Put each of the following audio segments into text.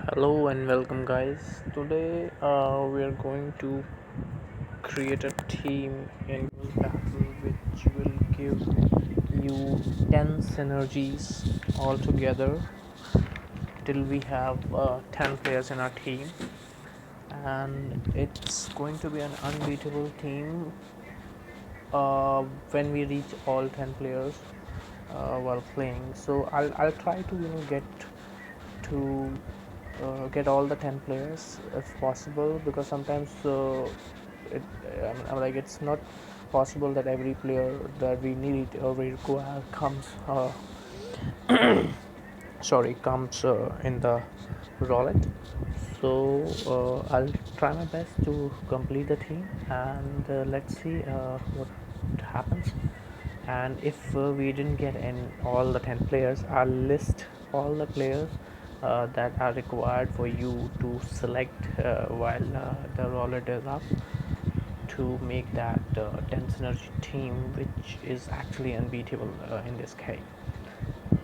Hello and welcome, guys. Today we are going to create a team in battle which will give you 10 synergies altogether till we have 10 players in our team, and it's going to be an unbeatable team when we reach all 10 players while playing. So I'll try to to get all the 10 players if possible, because sometimes I'm like it's not possible that every player that we need or we require comes in the roulette. So I'll try my best to complete the team, and let's see what happens. And if we didn't get in all the 10 players, I'll list all the players that are required for you to select while the roulette is up, to make that 10 synergy team, which is actually unbeatable in this case.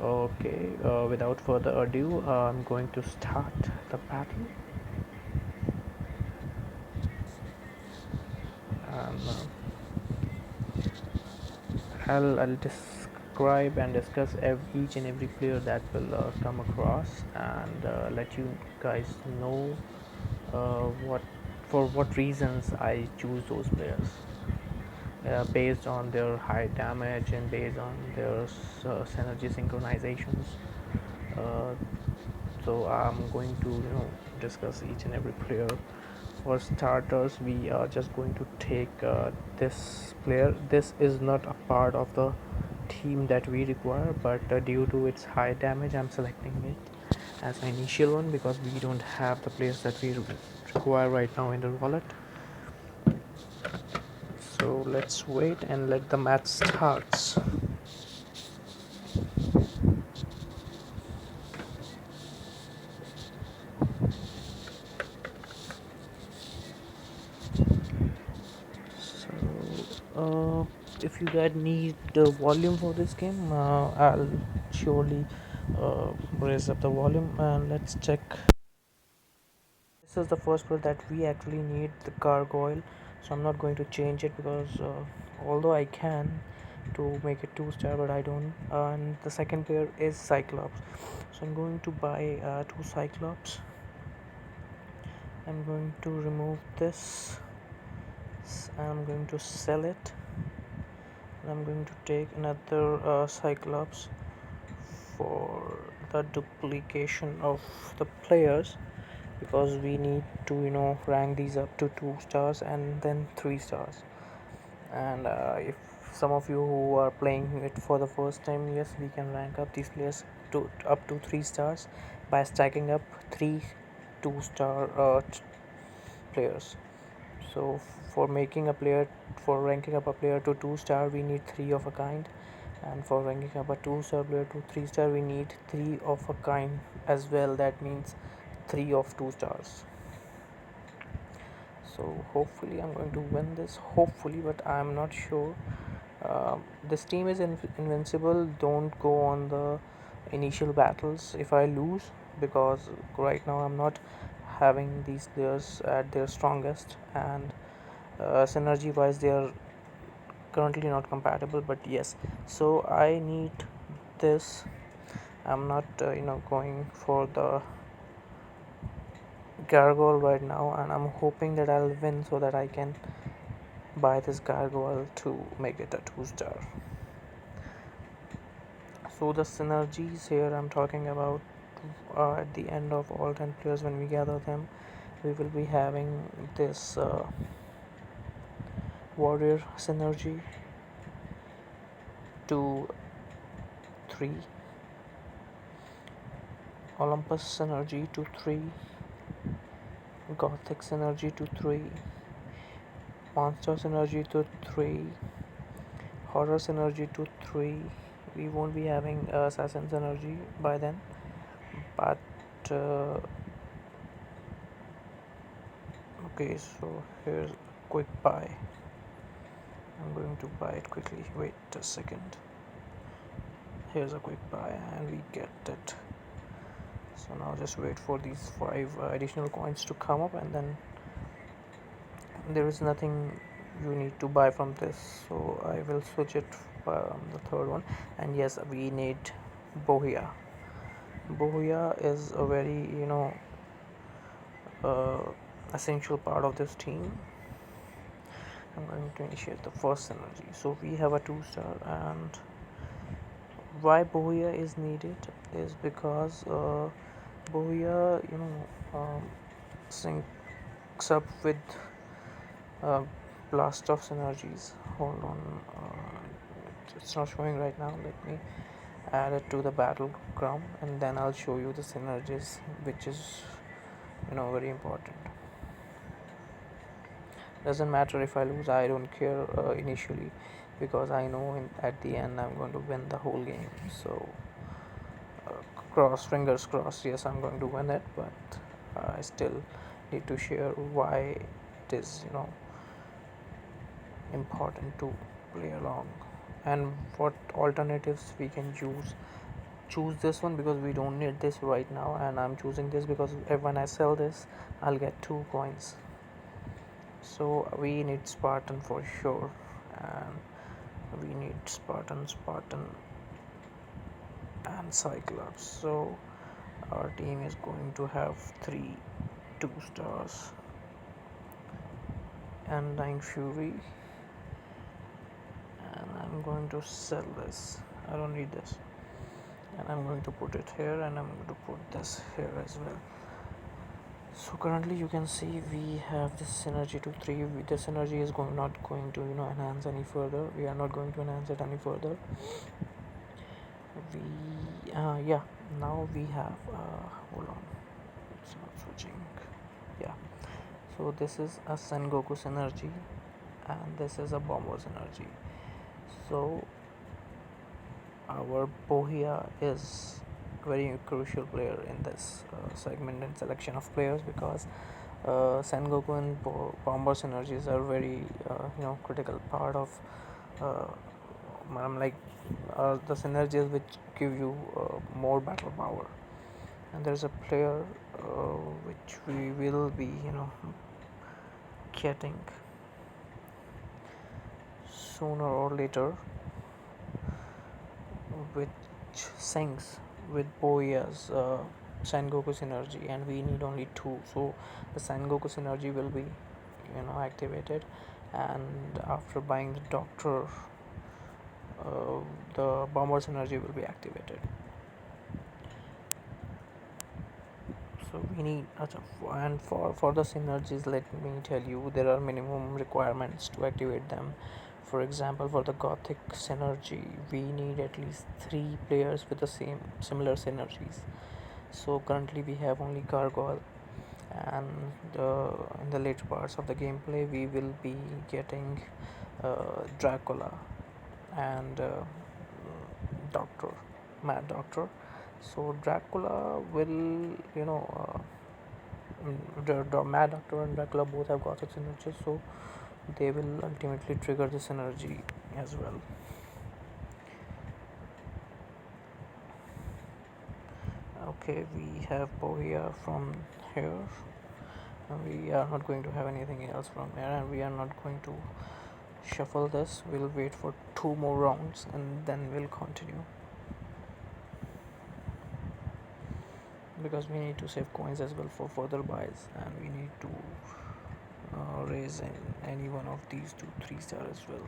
Okay, without further ado, I'm going to start the battle. And I'll describe and discuss each and every player that will come across, and let you guys know what for what reasons I choose those players, based on their high damage and based on their synergy synchronizations. Uh, so I'm going to discuss each and every player. For starters, we are just going to take this player. This is not a part of the team that we require, but due to its high damage, I'm selecting it as an initial one because we don't have the players that we require right now in the wallet. So let's wait and let the match starts. So if you guys need the volume for this game, I'll surely raise up the volume, and let's check. This is the first player that we actually need, the gargoyle. So I'm not going to change it because although I can to make it 2-star, but I don't. And the second player is Cyclops, so I'm going to buy 2 Cyclops. I'm going to remove this, and I'm going to sell it, and I'm going to take another Cyclops for the duplication of the players, because we need to rank these up to 2 stars and then 3 stars. And if some of you who are playing it for the first time, yes, we can rank up these players to up to 3 stars by stacking up 3 2-star players. So for making a player, for ranking up a player to 2-star, we need 3 of a kind, and for ranking up a 2-star player to 3-star, we need 3 of a kind as well. That means 3 of 2 stars. So hopefully I'm going to win this, hopefully, but I'm not sure. This team is invincible. Don't go on the initial battles if I lose, because right now I'm not having these players at their strongest, and synergy wise they are currently not compatible. But yes, so I need this. I'm not going for the gargoyle right now, and I'm hoping that I'll win so that I can buy this gargoyle to make it a 2-star. So the synergies here I'm talking about, at the end of all 10 players, when we gather them, we will be having this warrior synergy 2 3, Olympus synergy 2 3, Gothic synergy 2 3, monster synergy to 3, horror synergy to 3. We won't be having assassin's energy by then, but uh, okay, so here's a quick buy. I'm going to buy it quickly. Wait a second. Here's a quick buy and we get it. So now just wait for these 5 additional coins to come up, and then there is nothing you need to buy from this, so I will switch it the third one. And yes, we need bohia. Bohia is a very uh, essential part of this team. I'm going to initiate the first synergy. So we have a 2-star, and why bohia is needed is because bohia syncs up with uh, blast of synergies. Hold on, it's not showing right now. Let me add it to the battleground, and then I'll show you the synergies, which is very important. Doesn't matter if I lose, I don't care initially, because I know at the end I'm going to win the whole game. So cross fingers crossed, yes, I'm going to win it, but I still need to share why it is important to play along, and what alternatives we can choose this one, because we don't need this right now, and I'm choosing this because when I sell this I'll get 2 coins. So we need Spartan for sure, and we need Spartan and Cyclops. So our team is going to have 3 2-stars and 9 Fury, and I'm going to sell this. I don't need this, and I'm going to put it here, and I'm going to put this here as well. So currently you can see we have this synergy to 3. This synergy is not going to enhance any further. We are not going to enhance it any further. We yeah, now we have hold on, it's not switching. Yeah, so this is a Sengoku synergy, and this is a Bomber synergy. So our Bohia is very crucial player in this segment and selection of players, because Sengoku and Bomber synergies are very critical part of uh, like the synergies which give you more battle power. And there's a player which we will be getting sooner or later, which syncs with Boya's Sengoku synergy, and we need only 2. So the Sengoku synergy will be activated, and after buying the doctor, the Bomber's synergy will be activated. So we need and for the synergies, let me tell you, there are minimum requirements to activate them. For example, for the Gothic synergy, we need at least 3 players with the similar synergies. So currently we have only Gargoyle, and in the later parts of the gameplay we will be getting Dracula and Doctor, Mad Doctor. So Dracula will the Mad Doctor and Dracula both have Gothic synergy, so they will ultimately trigger the synergy as well. Okay, we have Bohia from here. We are not going to have anything else from here, and we are not going to shuffle this. We'll wait for 2 more rounds and then we'll continue, because we need to save coins as well for further buys, and we need to raise in any one of these 2 3-star as well.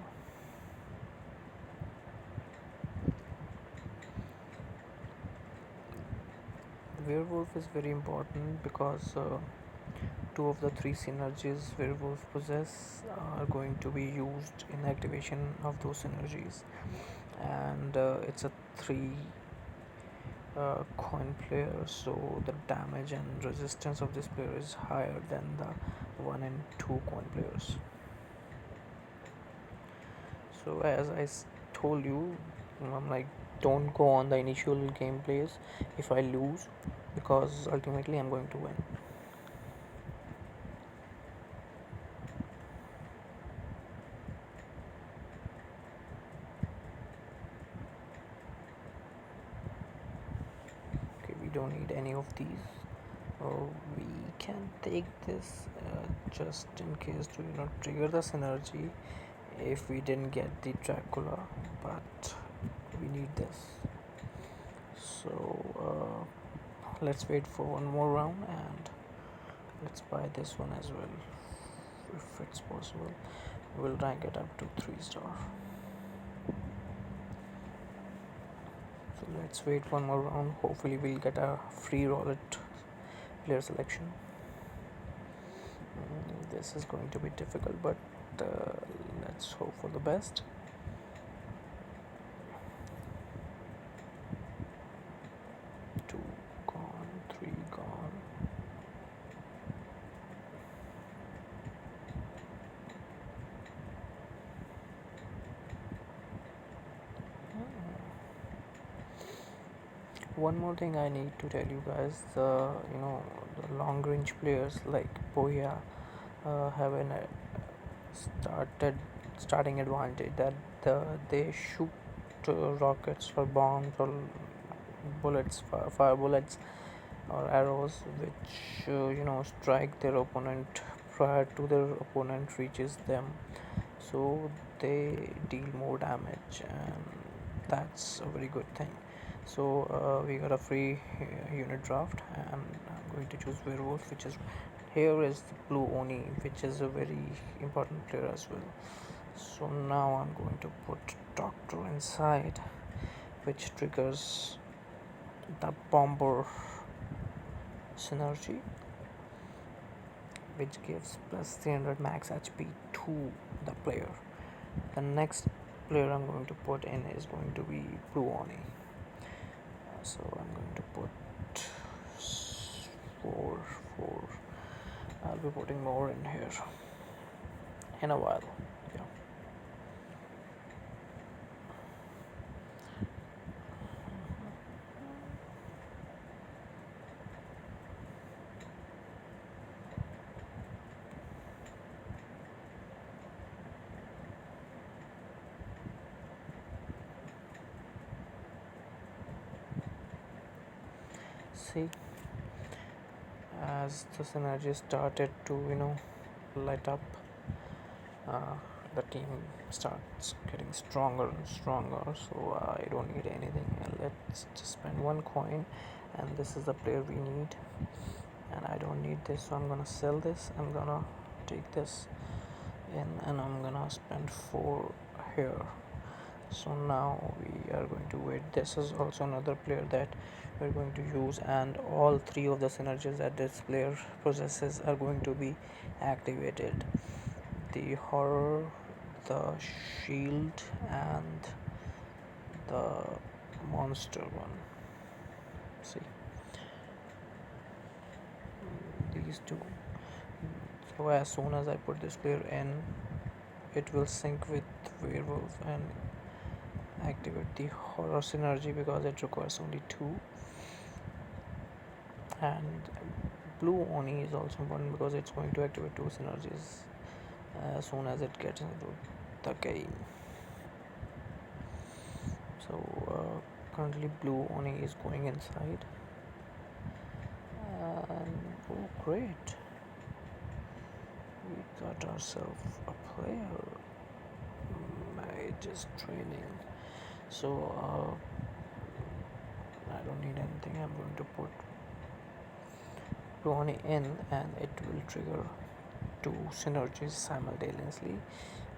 Werewolf is very important because 2 of the 3 synergies werewolf possess are going to be used in activation of those synergies, and it's a 3 coin player, so the damage and resistance of this player is higher than the 1 and 2 coin players. So as told you, I'm like, don't go on the initial gameplays if I lose, because ultimately I'm going to win. Okay, we don't need any of these. We can take this just in case to trigger the synergy if we didn't get the Dracula, but we need this. So let's wait for one more round and let's buy this one as well if it's possible. We'll rank it up to 3 star. So let's wait one more round. Hopefully we'll get a free roulette player selection. This is going to be difficult, but let's hope for the best. Two gone, three gone. One more thing I need to tell you guys: the long range players like Boya have an starting advantage that they shoot rockets or bombs or bullets, fire bullets or arrows, which strike their opponent prior to their opponent reaches them, so they deal more damage, and that's a very good thing. So we got a free unit draft, and I'm going to choose werewolf, which is here is the blue oni, which is a very important player as well. So now I'm going to put doctor inside, which triggers the bomber synergy, which gives plus 300 max HP to the player. The next player I'm going to put in is going to be blue oni. So I'm going to put 4. I'll be putting more in here in a while. Yeah. See, as the synergy started to light up, uh, the team starts getting stronger and stronger. So I don't need anything. Let's just spend 1 coin, and this is the player we need. And I don't need this, so I'm gonna sell this. I'm gonna take this in, and I'm gonna spend 4 here. So now we are going to wait. This is also another player that we're going to use, and all 3 of the synergies that this player possesses are going to be activated: the horror, the shield, and the monster one. See, these two. So as soon as I put this player in, it will sync with werewolf and activate the horror synergy, because it requires only 2. And blue oni is also important because it's going to activate 2 synergies as soon as it gets into the game. So currently blue oni is going inside, and oh great, we got ourselves a player. Mage is training. So I don't need anything. I'm going to put blue oni in, and it will trigger 2 synergies simultaneously.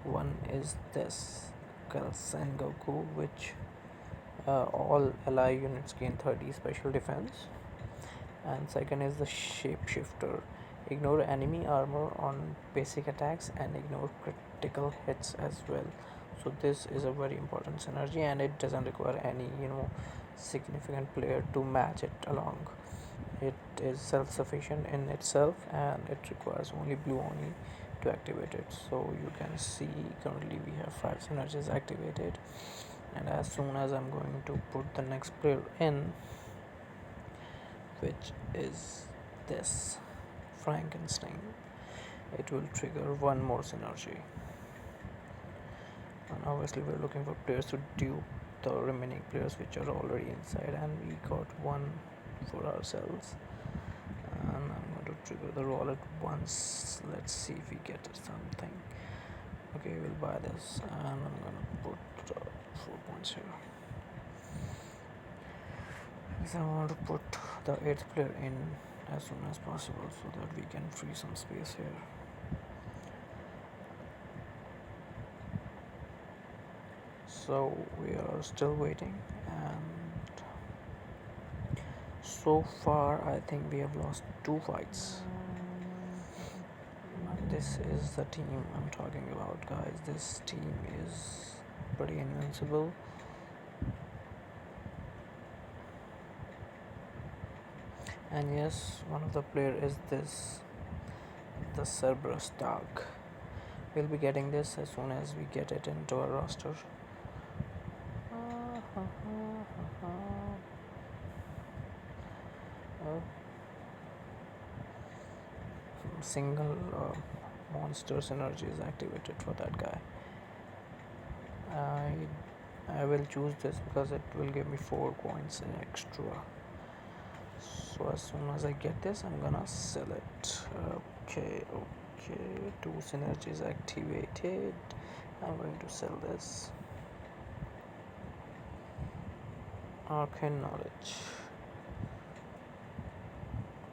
One is this Sengoku, which all ally units gain 30 special defense, and second is the Shapeshifter. Ignore enemy armor on basic attacks and ignore critical hits as well. So this is a very important synergy, and it doesn't require any significant player to match it along. It is self-sufficient in itself, and it requires only blue oni to activate it. So you can see currently we have 5 synergies activated, and as soon as I'm going to put the next player in, which is this Frankenstein, it will trigger one more synergy. And obviously we're looking for players to dupe the remaining players which are already inside, and we got one for ourselves. And I'm going to trigger the roll at once. Let's see if we get something. Okay, we'll buy this, and I'm gonna put 4 points here. Because I want to put the 8th player in as soon as possible so that we can free some space here. So we are still waiting, and so far I think we have lost 2 fights. This is the team I'm talking about, guys. This team is pretty invincible. And yes, one of the player is this, the Cerberus dog. We'll be getting this as soon as we get it into our roster. Single monster synergy is activated for that guy. I will choose this because it will give me 4 coins extra. So as soon as I get this, I'm gonna sell it. Okay, 2 synergies activated. I'm going to sell this. Arcane knowledge.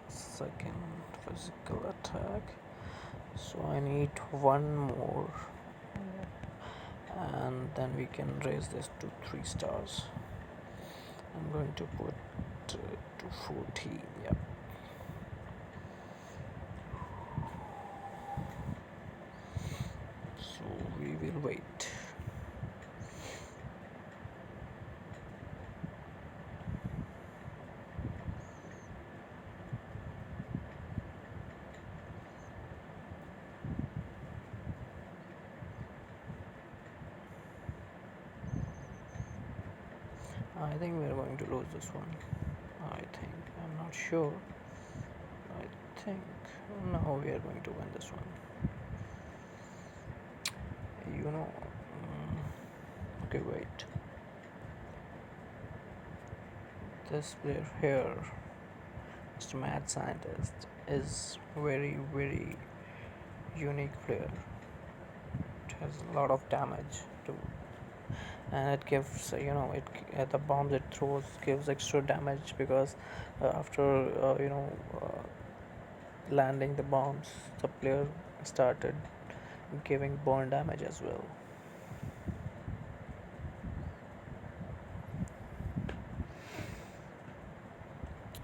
Second physical attack. So I need one more, and then we can raise this to 3 stars. I'm going to put to 14. Yep. So we will wait. I think we are going to lose this one. I'm not sure. I think no, we are going to win this one. Okay, wait. This player here, Mr. Mad Scientist, is very unique player. It has a lot of damage to, and it gives the bombs it throws gives extra damage because after landing the bombs, the player started giving burn damage as well.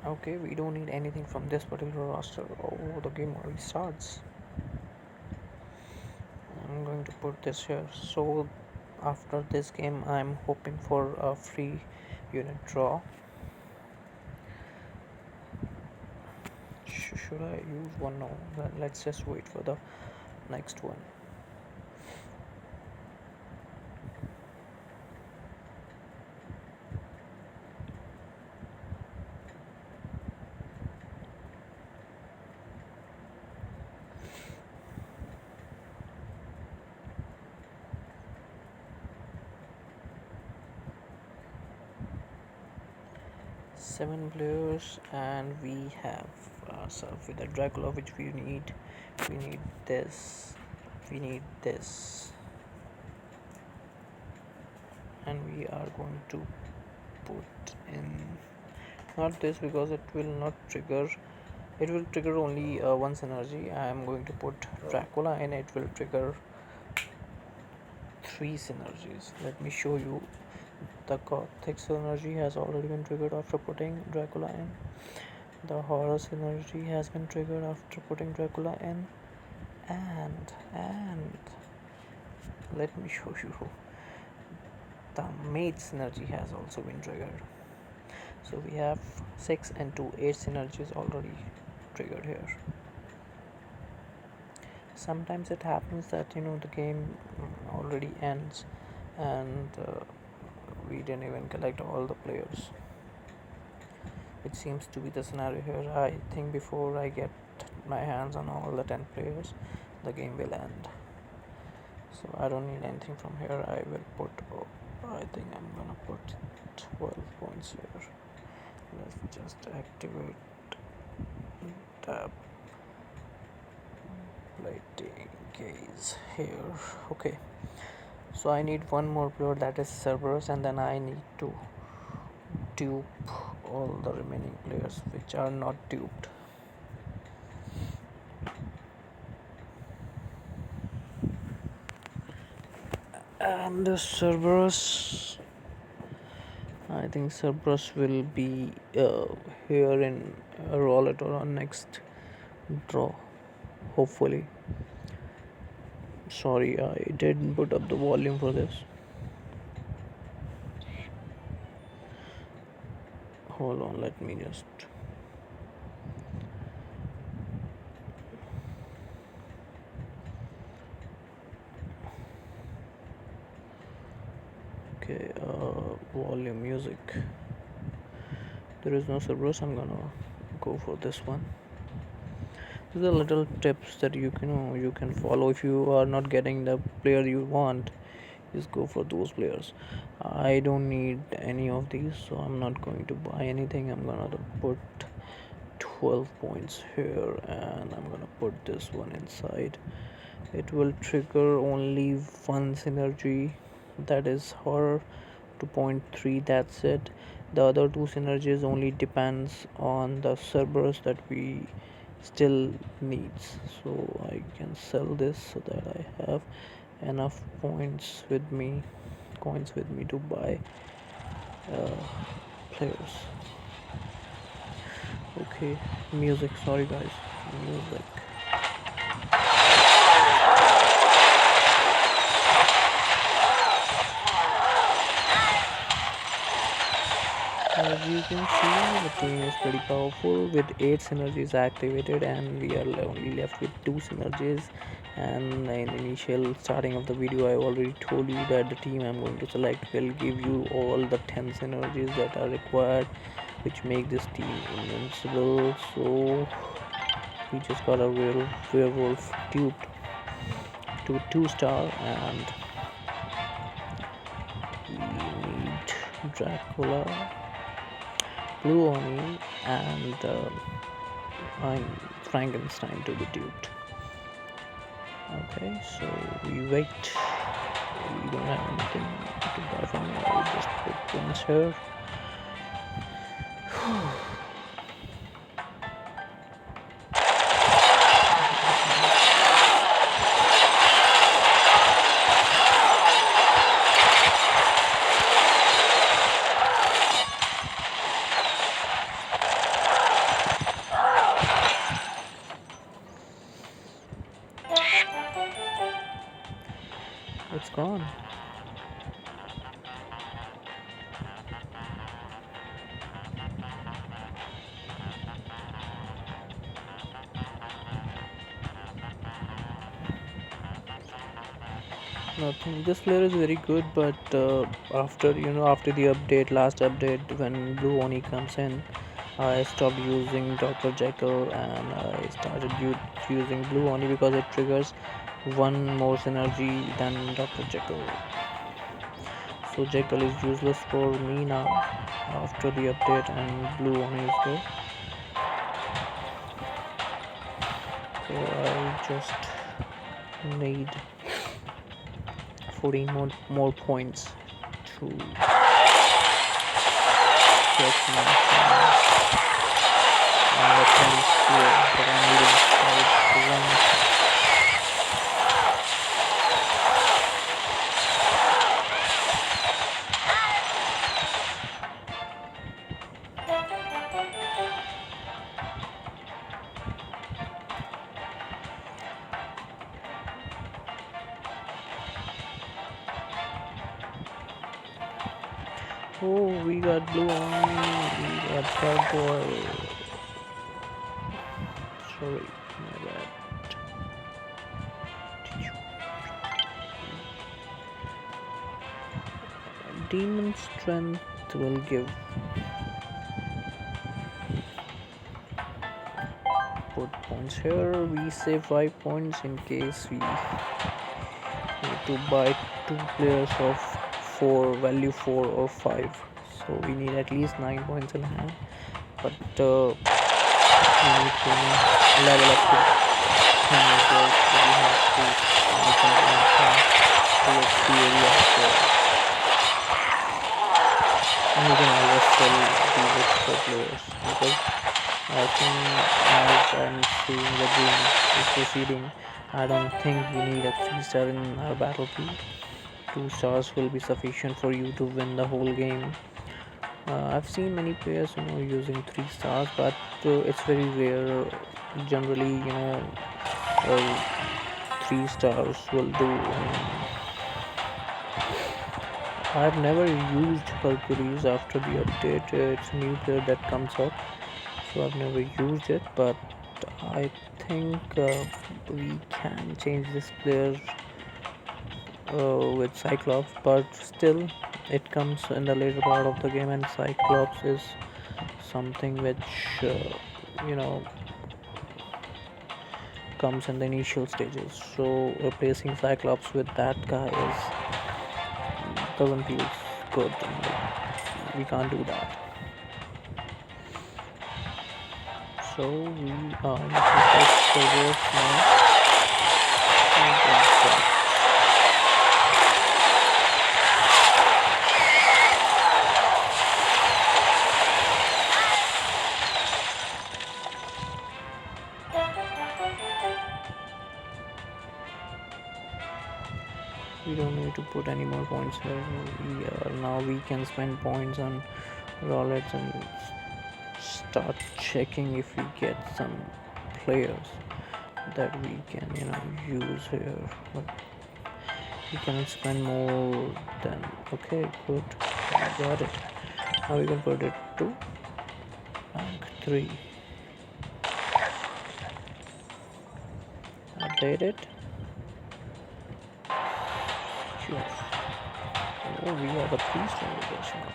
Okay, we don't need anything from this particular roster. Oh, the game already starts. I'm going to put this here. So after this game, I'm hoping for a free unit draw. Should I use one? No, let's just wait for the next one. Seven players, and we have ourselves with a Dracula, which we need. We need this. We need this, and we are going to put in not this because it will not trigger. It will trigger only one synergy. I am going to put Dracula, and it will trigger 3 synergies. Let me show you. The Gothic synergy has already been triggered after putting Dracula in. The horror synergy has been triggered after putting Dracula in. And let me show you. The mage synergy has also been triggered. So we have 6 and 2, 8 synergies already triggered here. sometimes it happens that the game already ends, and we didn't even collect all the players. It seems to be the scenario here. I think before I get my hands on all the 10 players, the game will end. So I don't need anything from here. I will put, I think I'm gonna put 12 points here. Let's just activate tab lighting case here. Okay, so I need one more player, that is Cerberus, and then I need to dupe all the remaining players which are not duped. And the Cerberus, I think Cerberus will be here in roulette or on next draw, hopefully. Sorry, I didn't put up the volume for this. Hold on, let me just. Okay, volume music. There is no Cerberus. I'm gonna go for this one. These are little tips that you can follow. If you are not getting the player you want, just go for those players. I don't need any of these, so I'm not going to buy anything. I'm gonna put 12 points here, and I'm gonna put this one inside. It will trigger only one synergy, that is horror 2.3. That's it. The other two synergies only depends on the Cerberus that we still needs. So I can sell this so that I have enough coins with me to buy players. Okay, music. Sorry guys, music. As you can see, the team is pretty powerful with 8 synergies activated, and we are only left with 2 synergies. And in the initial starting of the video, I already told you that the team I'm going to select will give you all the 10 synergies that are required, which make this team invincible. So we just got a real werewolf duped to 2-star, and we need Dracula, Blue Oni, and I'm Frankenstein to be duped. Okay, so we wait. We don't have anything to buy from here. We just put points here. It's gone. Nothing. This player is very good, but after the update, last update, when Blue Oni comes in, I stopped using Dr. Jekyll, and I started using Blue Oni because it triggers one more synergy than Dr. Jekyll. So Jekyll is useless for me now after the update, and Blue Oni is here. So I just need 14 more points to get my the points here that I'm needing. Oh, we got Blue Oni, we got Cowboy. Sorry, my bad. demon strength will give put points here. We save 5 points in case we need to buy 2 players of 4 value 4 or 5, so we need at least 9 points in hand. But we need to level up to 10 as well, so we have to make some points towards the area. So, and we can always sell these extra players, because I think as I'm seeing the game is proceeding, I don't think we need a 3-star in our battlefield. 2 stars will be sufficient for you to win the whole game. I've seen many players, using 3 stars, but it's very rare. Generally, 3 stars will do. I've never used Hercules after the update. It's a new player that comes up, so I've never used it. But I think we can change this player with Cyclops, but still it comes in the later part of the game, and Cyclops is something which you know comes in the initial stages, so replacing Cyclops with that guy is doesn't feel good. We can't do that, so we are looking for now. We don't need to put any more points here. Now we can spend points on roulette and start checking if we get some players that we can use here, but we cannot spend more than. Okay, good, I got it. Now we can put it to rank 3. Update it. Sure. Oh, we have a 3-star with us now.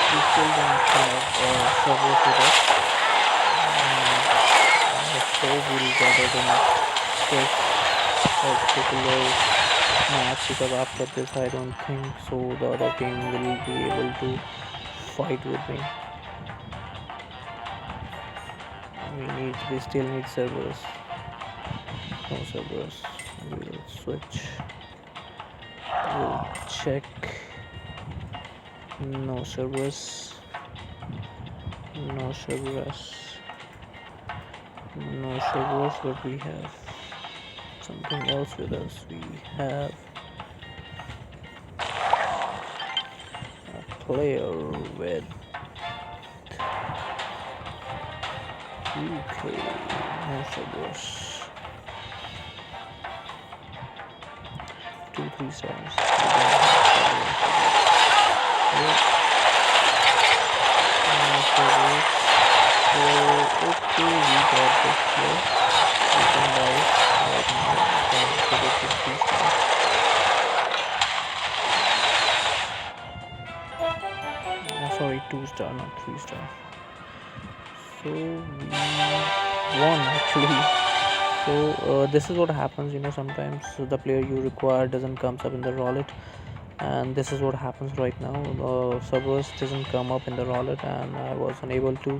We still don't have servers with us. I hope we'll get it in this particular match, because after this I don't think so the other team will be able to fight with me. We still need servers. No servers. We'll switch. We'll check. No servers. No servers. No servers, but we have something else with us. We have a player with UK. No servers. 2 3-stars. Okay, we got this here. We can buy it right now. We can put it to 3 stars. Sorry, 2-star, not 3-star. So we won actually. So this is what happens, sometimes the player you require doesn't comes up in the roulette, and this is what happens right now. Servers doesn't come up in the roulette, and I was unable to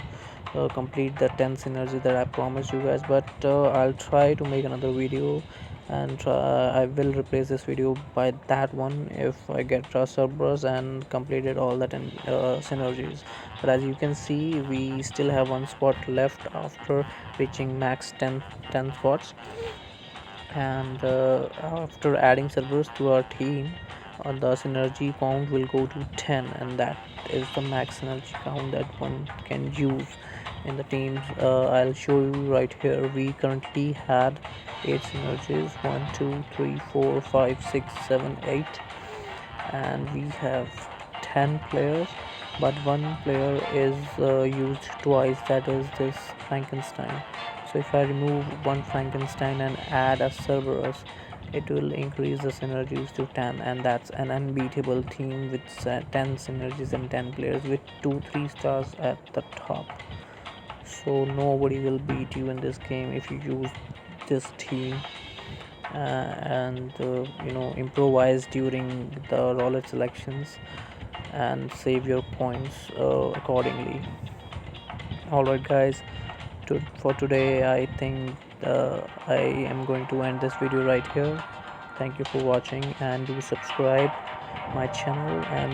complete the 10 synergy that I promised you guys. But I'll try to make another video, and I will replace this video by that one if I get servers and completed all that synergies. But as you can see, we still have 1 spot left after reaching max 10 spots, and after adding servers to our team, the synergy count will go to 10, and that is the max synergy count that one can use in the teams. I'll show you right here. We currently had 8 synergies, 1 2 3 4 5 6 7 8, and we have 10 players. but one player is used twice, that is this Frankenstein. So if I remove one Frankenstein and add a Cerberus, it will increase the synergies to 10, and that's an unbeatable team with 10 synergies and 10 players with 2 3 stars at the top. So nobody will beat you in this game if you use this team, and improvise during the roller selections and save your points accordingly. Alright guys, for today I think I am going to end this video right here. Thank you for watching, and do subscribe my channel, and